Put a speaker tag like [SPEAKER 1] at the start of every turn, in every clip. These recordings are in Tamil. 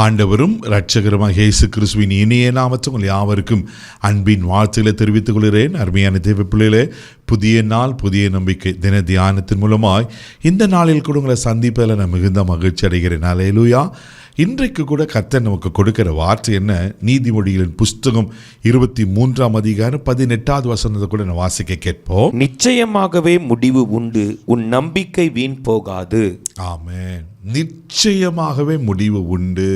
[SPEAKER 1] ஆண்டவரும் இரட்சகருமாக இயேசு கிறிஸ்துவின் இனிய நாமத்தில் உங்கள் யாவருக்கும் அன்பின் வாழ்த்துக்களை தெரிவித்துக் கொள்கிறேன். அருமையான தேவ பிள்ளைகளே, புதிய நாள் புதிய நம்பிக்கை தின தியானத்தின் மூலமாய் இந்த நாளில் கூட உங்களை சந்திப்பதில் நான் மிகுந்த மகிழ்ச்சி அடைகிறேன். அல்லேலூயா. இன்றைக்கு கூட கர்த்தர் நமக்கு கொடுக்கிற வார்த்தை என்ன? நீதிமொழிகளின் புஸ்தகம் 23ஆம் அதிகாரம் 18வது வசனத்தை கூட நான் வாசிக்க கேட்போம்.
[SPEAKER 2] நிச்சயமாகவே முடிவு உண்டு, உன் நம்பிக்கை வீண் போகாது.
[SPEAKER 1] ஆமென். நிச்சயமாகவே முடிவு உண்டு,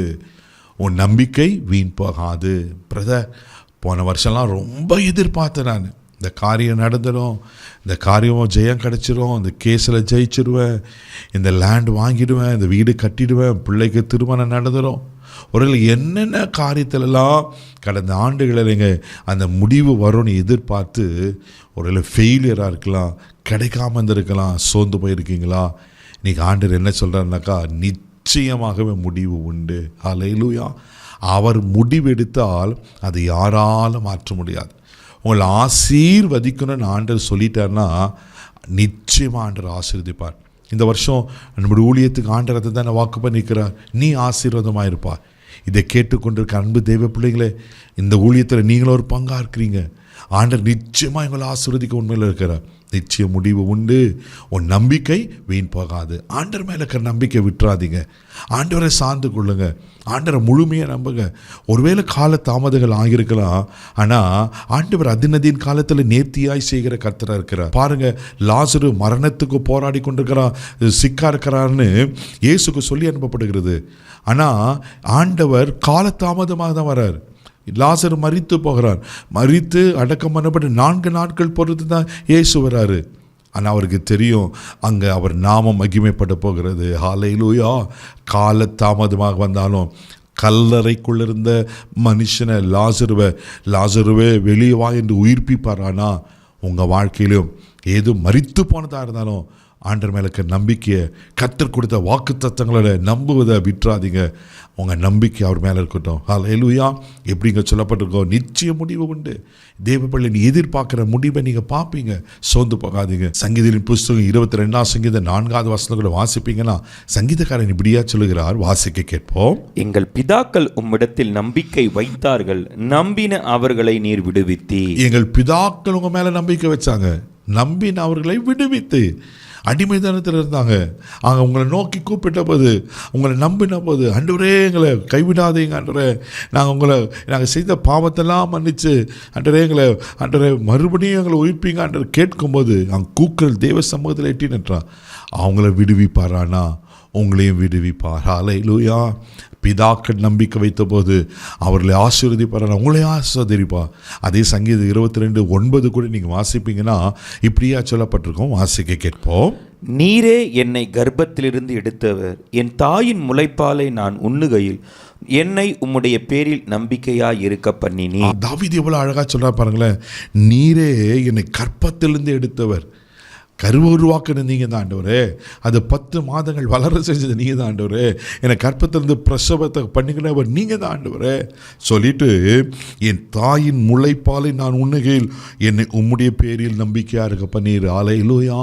[SPEAKER 1] உன் நம்பிக்கை வீண் போகாது. பிரதர், போன வருஷம்லாம் ரொம்ப எதிர்பார்த்தேன் நான். இந்த காரியம் நடந்துடும், இந்த காரியம் ஜெயம் கிடச்சிரும், இந்த கேஸில் ஜெயிச்சிடுவேன், இந்த லேண்ட் வாங்கிடுவேன், இந்த வீடு கட்டிடுவேன், பிள்ளைக்கு திருமணம் நடந்துடும். ஒரு என்னென்ன காரியத்திலலாம் கடந்த ஆண்டுகளில் நீங்கள் அந்த முடிவு வரும்னு எதிர்பார்த்து ஒரு ஃபெயிலியராக இருக்கலாம், கிடைக்காம இருந்திருக்கலாம், சோர்ந்து போயிருக்கீங்களா? இன்றைக்கி ஆண்டவர் என்ன சொல்கிறாருனாக்கா, நிச்சயமாகவே முடிவு உண்டு. அல்லேலூயா. அவர் முடிவெடுத்தால் அது யாராலும் மாற்ற முடியாது. உங்களை ஆசீர்வதிக்கணும்னு ஆண்டவர் சொல்லிட்டார்னா நிச்சயமாக ஆண்டவர் ஆசீர்வதிப்பார். இந்த வருஷம் நம்முடைய ஊழியத்துக்கு ஆண்டவரை தான் வாக்கு பண்ணிக்கிறார், நீ ஆசீர்வாதமாக இருப்பா. இதை கேட்டுக்கொண்டிருக்க அன்பு தெய்வ பிள்ளைங்களே, இந்த ஊழியத்தில் நீங்களும் ஒரு பங்காக இருக்கிறீங்க. ஆண்டவர் நிச்சயமாக எங்களை ஆசீர்வதிக்க உண்மையில் இருக்கிறார். நிச்சய முடிவு உண்டு, உன் நம்பிக்கை வீண் போகாது. ஆண்டவர் மேலே இருக்கிற நம்பிக்கை விட்டுறாதீங்க. ஆண்டவரை சார்ந்து கொள்ளுங்க, ஆண்டவரை முழுமையாக நம்புங்க. ஒருவேளை கால தாமதங்கள் ஆகியிருக்கலாம், ஆனால் ஆண்டவர் அதினதின் காலத்தில் நேர்த்தியாய் செய்கிற கர்த்தராக இருக்கிறார். பாருங்க, லாசரு மரணத்துக்கு போராடி கொண்டிருக்கிறான், சிக்கா இருக்கிறான்னு இயேசுக்கு சொல்லி அனுப்பப்படுகிறது. ஆனால் ஆண்டவர் கால தாமதமாக தான் வர்றார். லாசரு மரித்து போகிறார், மரித்து அடக்கம் பண்ணப்பட்டு 4 நாட்கள் பொறுத்து தான் இயேசு வராரு. ஆனால் அவருக்கு தெரியும் அங்கே அவர் நாமம் மகிமைப்பட போகிறது. ஹல்லேலூயா. கால தாமதமாக வந்தாலும் கல்லறைக்குள்ளிருந்த மனுஷனை லாசருவே வெளியே வா என்று உயிர்ப்பிப்பார். ஆனால் உங்கள் வாழ்க்கையிலும் ஏதோ மரித்து போனதாக இருந்தாலும் ஆண்டவர் மேலே இருக்க நம்பிக்கையை, கர்த்தர் கொடுத்த வாக்கு தத்தங்களோட நம்புவதை விட்டுறாதீங்க. உங்கள் நம்பிக்கை அவர் மேலே இருக்கட்டும். ஹல்லேலூயா. எப்படிங்க சொல்லப்பட்டிருக்கோம், நிச்சய முடிவு உண்டு. தேவ பிள்ளை, நீ எதிர்பார்க்குற முடிவை நீங்கள் பார்ப்பீங்க, சோர்ந்து போகாதீங்க. சங்கீதத்தின் புஸ்தகம் 22ஆம் சங்கீதம் 4வது வசனம் கூட வாசிப்பீங்கன்னா சங்கீதக்காரன் இப்படியா சொல்லுகிறார், வாசிக்க கேட்போம்.
[SPEAKER 2] எங்கள் பிதாக்கள் உம்மிடத்தில் நம்பிக்கை வைத்தார்கள், நம்பின அவர்களை நீர் விடுவித்தி.
[SPEAKER 1] எங்கள் பிதாக்கள் உங்கள் மேலே நம்பிக்கை வச்சாங்க, நம்பின அவர்களை விடுவித்து. அடிமைத்தனத்தில் இருந்தாங்க, அங்கே உங்களை நோக்கி கூப்பிட்ட போது, உங்களை நம்பின போது, ஆண்டவரே எங்களை கைவிடாதீங்க ஆண்டவரே, நாங்கள் செய்த பாவத்தெல்லாம் மன்னிச்சு ஆண்டவரே மறுபடியும் எங்களை உயிர்ப்பீங்க ஆண்டவர் கேட்கும்போது அங்கே கூக்குரல் தேவ சமூகத்தில் எட்டி நின்றான். அவங்கள விடுவிப்பாரானா உங்களையும் விடுவிப்பார். ஹல்லேலூயா. பிதாக்கள் நம்பிக்கை வைத்த போது அவர்களை ஆசீர்வதிப்பார், உங்களையும் ஆசீர்வதிப்பார். அதே சங்கீதம் 22:9 கூட நீங்கள் வாசிப்பீங்கன்னா இப்படியா சொல்லப்பட்டிருக்கோம், வாசிக்க கேட்போம்.
[SPEAKER 2] நீரே என்னை கர்ப்பத்திலிருந்து எடுத்தவர், என் தாயின் முளைப்பாலை நான் உண்ணுகையில் என்னை உம்முடைய பேரில் நம்பிக்கையாய் இருக்க பண்ணினீ.
[SPEAKER 1] தாவீது எவ்வளோ அழகாக சொல்கிறார் பாருங்களேன். நீரே என்னை கர்ப்பத்திலிருந்து எடுத்தவர், கருவை உருவாக்குன நீங்கள் தான் ஆண்டவரே, அது 10 மாதங்கள் வளர செஞ்சது நீங்கள் தான் ஆண்டவரே, என்னை கற்பத்திலிருந்து பிரசவத்தை பண்ணிக்கிறவர் நீங்கள் தான் ஆண்டவரே சொல்லிட்டு, என் தாயின் முளைப்பாலை நான் உண்ணுகையில் என்னை உம்முடைய பேரில் நம்பிக்கையாக இருக்க பண்ணீர். அல்லேலூயா.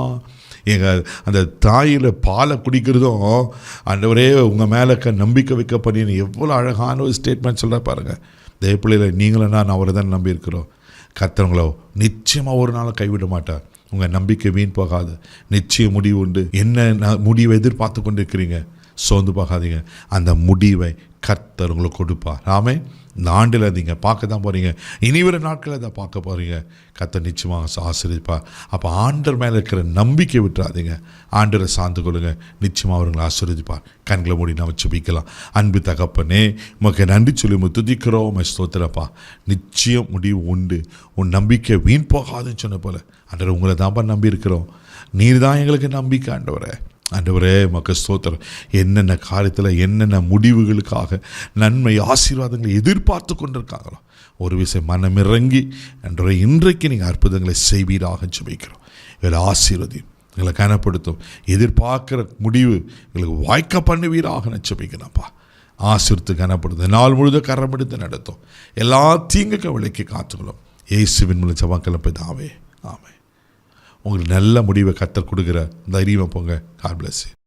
[SPEAKER 1] எங்கள் அந்த தாயில் பாலை குடிக்கிறதும் ஆண்டவரே உங்கள் மேலே நம்பிக்கை வைக்க பண்ணின்னு எவ்வளோ அழகான ஒரு ஸ்டேட்மெண்ட் சொல்ல பாருங்கள். தேவப்பிள்ளையில் நீங்களும் நான் அவரை தான் நம்பியிருக்கிறோம். கர்த்தவங்களோ நிச்சயமாக ஒரு நாள் கைவிட மாட்டார். உங்கள் நம்பிக்கை வீண் போகாது, நிச்சய முடிவு உண்டு. என்ன முடிவை எதிர்பார்த்து கொண்டு இருக்கிறீங்க, சோர்ந்து போகாதீங்க. அந்த முடிவை கர்த்தர் உங்களுக்கு கொடுப்பார். ஆமே. இந்த ஆண்டில் நீங்கள் பார்க்க தான் போகிறீங்க, இனி வர நாட்களில் அதை பார்க்க போகிறீங்க. கர்த்தர் நிச்சயமாக ஆசீர்வதிப்பார். அப்போ ஆண்டவர் மேலே இருக்கிற நம்பிக்கை விட்டுறாதீங்க, ஆண்டவரை சார்ந்து கொள்ளுங்க, நிச்சயமாக அவர்களை ஆசீர்வதிப்பார். கண்களை மூடி நம்ம ஜெபிக்கலாம். அன்பு தகப்பனே, உமக்கு நன்றி சொல்லி துதிக்கிறோம், உம்மை ஸ்தோத்திரப்பா. நிச்சயம் முடிவு உண்டு, உன் நம்பிக்கை வீண் போகாதுன்னு சொன்ன போல ஆண்டவர் உங்களை தான்ப்பா நம்பி இருக்கிறோம். நீர் தான் எங்களுக்கு நம்பிக்கை ஆண்டவரே. ஆண்டவரே உமக்கு ஸ்தோத்திரம். என்னென்ன காரியத்தில் என்னென்ன முடிவுகளுக்காக நன்மை ஆசீர்வாதங்களை எதிர்பார்த்து கொண்டிருக்காங்களோ ஒரு விஷயம் மனமிறங்கி ஆண்டவரே இன்றைக்கு நீங்கள் அற்புதங்களை செய்வீராக ஜெபிக்கிறோம். இவரை ஆசீர்வதி, எங்களை கனப்படுத்தும், எதிர்பார்க்குற முடிவு எங்களுக்கு வாய்க்க பண்ணுவீராக ஜெபிக்கிறேன்ப்பா. ஆசீர்வதித்து கனப்படுத்தும், நாள் முழுதும் கரம் எடுத்து நடத்தும், எல்லா தீங்குக்கும் விலைக்கு காத்துக்கொள்ளும். இயேசுவின் மூலம் ஜெபங்களை பிதாவே, ஆமென். உங்களுக்கு நல்ல முடிவை கர்த்தர் கொடுக்குற தைரியமாக போங்க. God bless you.